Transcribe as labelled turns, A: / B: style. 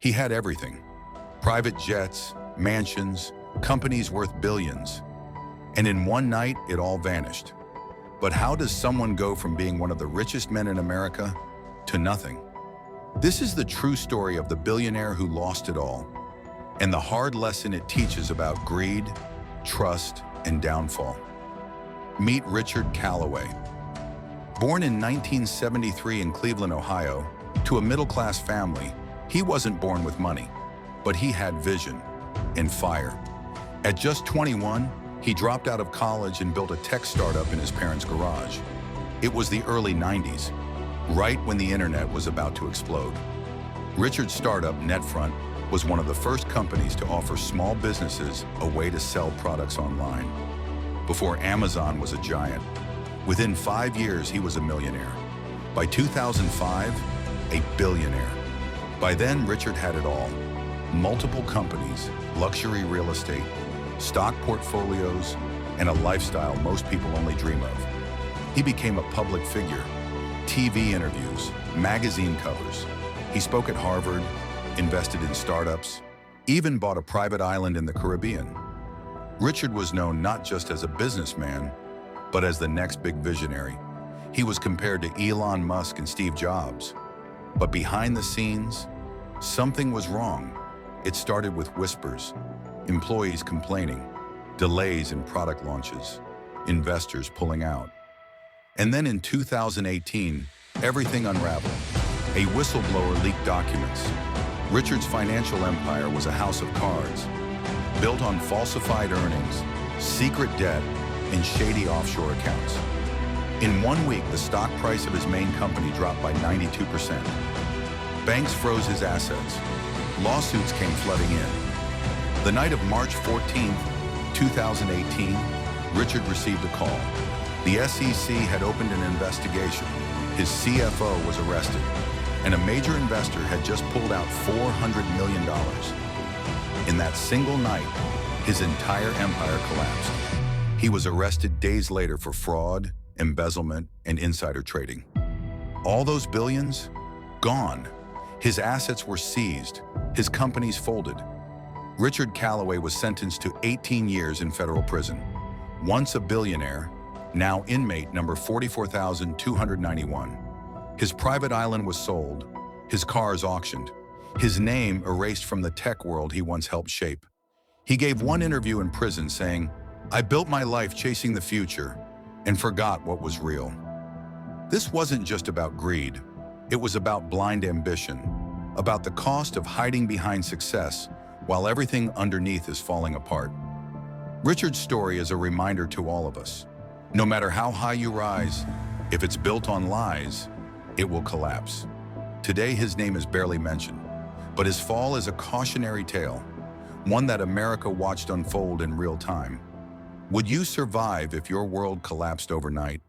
A: He had everything: private jets, mansions, companies worth billions. And in one night, it all vanished. But how does someone go from being one of the richest men in America to nothing? This is the true story of the billionaire who lost it all, and the hard lesson it teaches about greed, trust, and downfall. Meet Richard Callaway. Born in 1973 in Cleveland, Ohio, to a middle-class family, he wasn't born with money, but he had vision and fire. At just 21, he dropped out of college and built a tech startup in his parents' garage. It was the early 90s, right when the internet was about to explode. Richard's startup, Netfront, was one of the first companies to offer small businesses a way to sell products online. Before Amazon was a giant, within 5 years he was a millionaire. By 2005, a billionaire. By then, Richard had it all: multiple companies, luxury real estate, stock portfolios, and a lifestyle most people only dream of. He became a public figure: TV interviews, magazine covers. He spoke at Harvard, invested in startups, even bought a private island in the Caribbean. Richard was known not just as a businessman, but as the next big visionary. He was compared to Elon Musk and Steve Jobs. But behind the scenes, something was wrong. It started with whispers, employees complaining, delays in product launches, investors pulling out. And then in 2018, everything unraveled. A whistleblower leaked documents. Richard's financial empire was a house of cards, built on falsified earnings, secret debt, and shady offshore accounts. In 1 week, the stock price of his main company dropped by 92%. Banks froze his assets. Lawsuits came flooding in. The night of March 14, 2018, Richard received a call. The SEC had opened an investigation. His CFO was arrested, and a major investor had just pulled out $400 million. In that single night, his entire empire collapsed. He was arrested days later for fraud, embezzlement, and insider trading. All those billions? Gone. His assets were seized. His companies folded. Richard Callaway was sentenced to 18 years in federal prison. Once a billionaire, now inmate number 44,291. His private island was sold, his cars auctioned, his name erased from the tech world he once helped shape. He gave one interview in prison saying, "I built my life chasing the future and forgot what was real." This wasn't just about greed. It was about blind ambition, about the cost of hiding behind success while everything underneath is falling apart. Richard's story is a reminder to all of us. No matter how high you rise, if it's built on lies, it will collapse. Today, his name is barely mentioned, but his fall is a cautionary tale, one that America watched unfold in real time. Would you survive if your world collapsed overnight?